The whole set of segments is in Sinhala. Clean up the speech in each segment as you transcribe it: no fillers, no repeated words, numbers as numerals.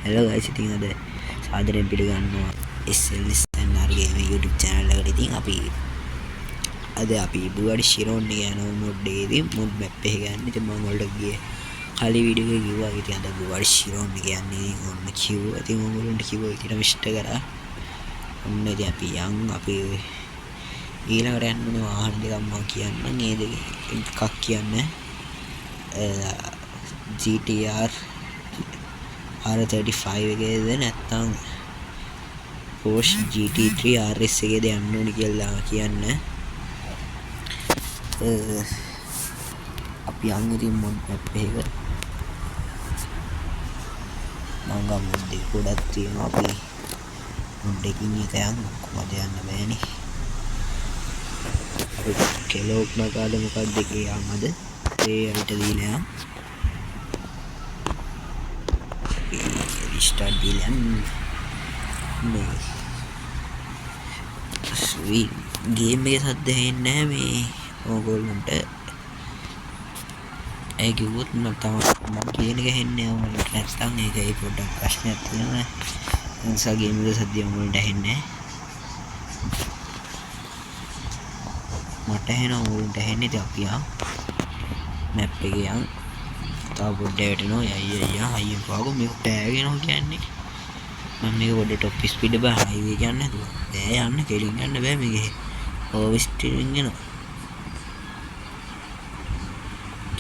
hello guys, ඉතින් අද සාදරයෙන් පිළිගන්නවා SLSNR Game YouTube channel එකට. ඉතින් අද අපි බුගාටි ශිරෝන් කියන මොඩ් එකේදී මොඩ් මැප් එක ගන්න. ඉතින් මම ඔයාලට ගියේ කලින් වීඩියෝ එකේ කිව්වා ඉතින් අද බුගාටි ශිරෝන් කියන්නේ ඔන්න කිව්වා. ඉතින් ඔයගොල්ලන්ට කිව්වා ඉතින් විශ්ට කරා. ඔන්න ඉතින් අපි ඊළඟට යන්න ඕනේ වාහන දෙකක් මම කියන්නම්. ඒ දෙක එකක් කියන්නේ GTR R35 එකේද නැත්නම් Porsche GT3 RS එකේද යන්න ඕනේ කියලා කියන්න. අපි යන් ඉතින් මොඩ් මැප් එක මම මොඩ් එක ගොඩක් තියෙනවා. අපි මොඩ් එකකින් එක යන් කොහොමද යන්න බෑනේ. අපි කෙලෝක් නගාද මොකක්ද එකේ යන්නද ඒ අයිට දීලා යන්න. Start dilan මේ ගේම් එකේ සද්ද හෙන්නේ නැහැ මේ ඕගොල්ලන්ට. ඒ කිව්වොත් මම කියන එක හෙන්නේ ඕගොල්ලන්ට නැත්නම් ඒකයි පොඩ්ඩක් ප්‍රශ්නයක් තියෙනවා. ඒ නිසා ගේම් එකේ සද්ද ඕගොල්ලන්ට හෙන්නේ මට හෙනවා ඕගොල්ලන්ට හෙන්නේ. ඉතින් අපි යන් මැප් එකේ යන් තාම පොඩ්ඩට නෝ අයියා අයියෝ පාගෝ මේක ටෑගෙනවා කියන්නේ. මම මේක පොඩ්ඩ টොප් ස්පීඩ් බෑ හයිවේ යන්න නේද. බෑ යන්න කෙලින් යන්න බෑ මේකේ. ඕවර් ස්ටීරින්ග් එනවා.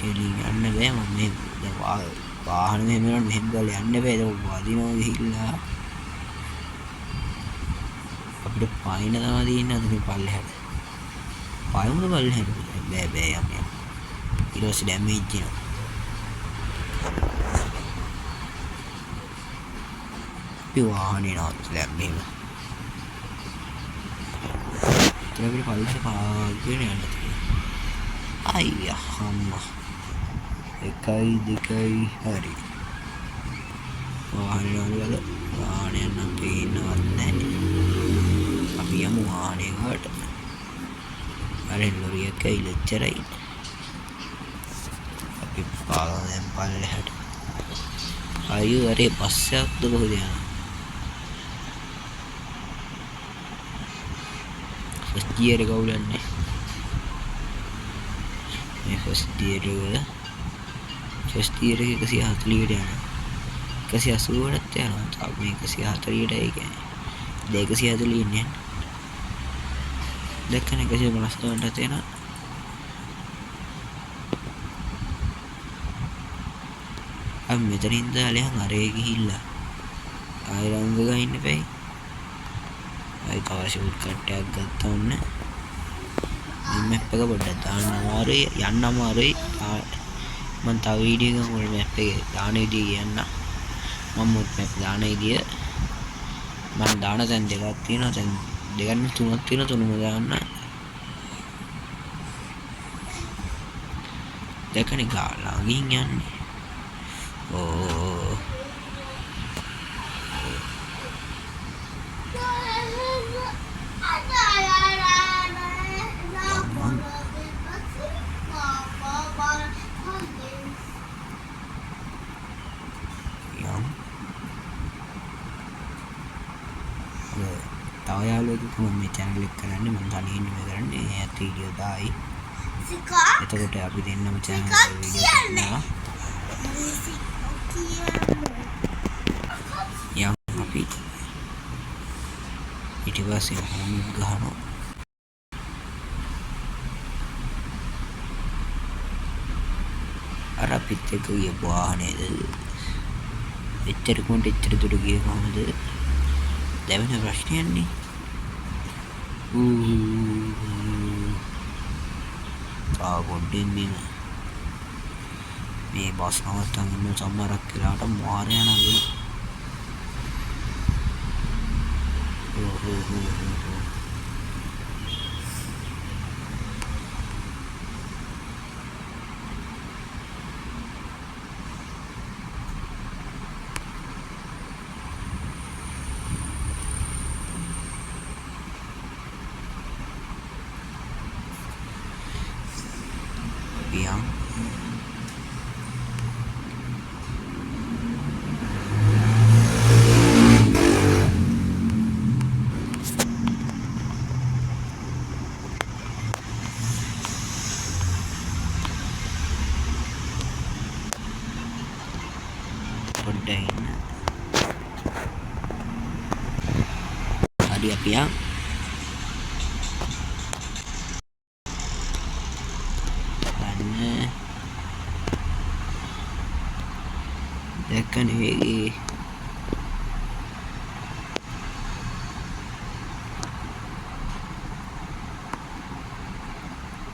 කෙලින් යන්න බෑ මම මේ වාහන මෙහෙම යනවා මෙහෙම ගාලා යන්න බෑ. ඒක වදිනවා ගිහිල්ලා. අපිට පායින තමයි තියෙන්නේ අද මේ පල්ලෙහාට. පායුම පල්ලෙහාට බෑ යන්න. ඊට පස්සේ ඩැමේජ් වෙනවා. वाहने ना लैब में तेरा भी पाल से आगे नहीं आना था. आया हम एकाई दिखाई हरी वाहने ना पेन वाले अभी हम वाहने घाट अरे लोरिया कई लेक्चर आई अभी पाल हट आयु अरे बस से अब तो हो गया. First year එක උලන්නේ මේ first year එක 140ට යනවා 180ටත් යනවා. තාම මේ 140ට ඒ කියන්නේ 240 ඉන්නේ දැක්කනේ 150ට යනවා. අපි මෙතනින් දාලා අරේ ගිහිල්ලා ආයෙ රවුන්ඩ් එක ගන්න බෑ. आई तव शूट कट्टයක් ගත්තා ඔන්න. මැප් එක පොඩ්ඩක් දාන්න අමාරුයි යන්න අමාරුයි. මම තව වීඩියෝ එකක් වල මැප් එකේ දාන විදිය කියන්න. මම මොඩ් මැප් දාන විදිය මම දාන තැන් දෙකක් තියෙනවා. තැන් දෙකක් තුනක් තියෙනවා. තුනම දාන්න. දැකනේ ගාලා ගින් යන්නේ. ඕ තව යාළුවෙක් මම මේ channel එක කරන්නේ මම තනියෙන් නෙමෙයි කරන්නේ. ඒත් වීඩියෝ දායි. එතකොට අපි දෙන්නම channel එක වීඩියෝ කරනවා. යම් අපි ඊට පස්සේ හොම් ගහනවා. අර අපිත් එක්ක ගිය වාහනේද එච්චර කොන්ට එච්චර දුර ගියේ කොහොමද? දැවෙන ප්‍රශ්නයන්නේ. පොඩ්ඩෙන් මේ බස් නවත්තන් ඉන්න සමහරක් වෙලාවට මාරය නගින. yang හරි අපි යන් දැක්කනේ වේගේ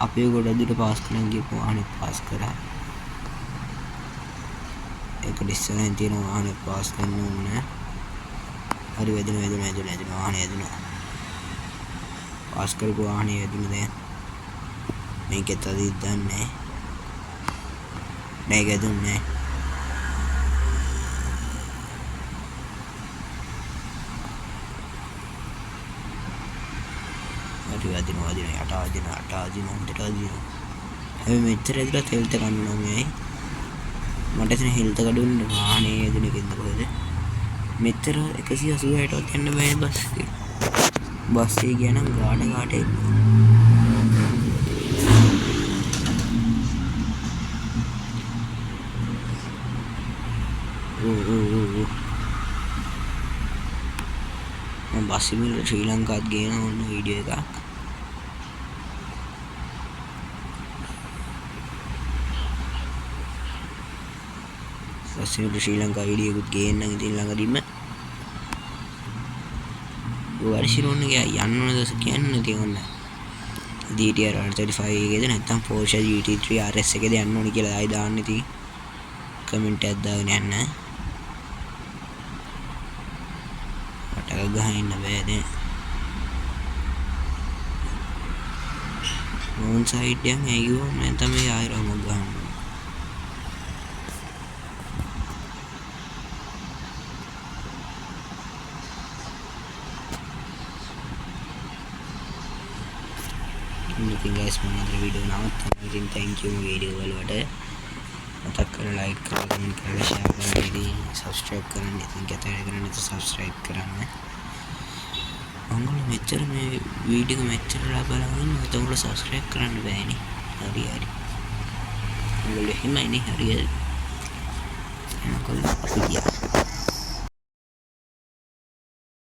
අපේ ගොඩ දුරට පාස් කරන් ගිහපු වාහනේ පාස් කරා. ඒක ඉස්සරහින් තියෙන වාහනේ පාස් කරන්න ඕනේ. හරි වැදුන වාහනේ වැදුනා. පාස් කරපු වාහනේ වැදුන දැන්. මේකත් අද ඉදන්නේ. මේක දුන්නේ. වදින යට හොඳට වදිනවා. හැබැයි මෙච්චර ඇදලා තෙල්ත ගන්නවා මේ. මට එතන හෙල්ත කඩුවෙන් වාහනේ ඇදුන එකෙන්ද කොහෙද? මෙච්චර 186ටවත් යන්න බෑ බස් එකේ. බස් එකේ ගියා නම් ගාට මම බස් එකේ ශ්‍රී ලංකාවත් ගේන ඕන වීඩියෝ එකක්. ශ්‍රී ලංකා වීඩියෝ එකක් ගේන්න ඉතින් ළඟදීම වර්ෂිරෝන් එක යන්න ඕන දවස කියන්න තියෙන්න. DTR R35 එකේද නැත්නම් Porsche GT3 RS එකේද යන්න ඕනි කියලා ආයි දාන්න ඉතින් කමෙන්ට් එකක් දාගෙන යන්න. මට ගහන්න බෑ දැන්. මොන් සයිඩ් එකෙන් ඇයියෝ මම තමයි ආයෙම ගහන්න. ඉතින් guys මම අද වීඩියෝ නවත්තනවා. ඉතින් thank you වීඩියෝ වලට මතක් කරලා like කරලා comment කරලා share කරලා ඉතින් subscribe කරන්න. ඉතින් කතා කරන්න ඉතින් subscribe කරන්න. ඔයගොල්ලෝ මෙච්චර මේ වීඩියෝ මෙච්චර බලලා ඉන්නත් ඔයගොල්ලෝ subscribe කරන්න බෑනේ. හරි. ඔයගොල්ලෝ එහෙමයි නේ හරි. ඔයගොල්ලෝ අපි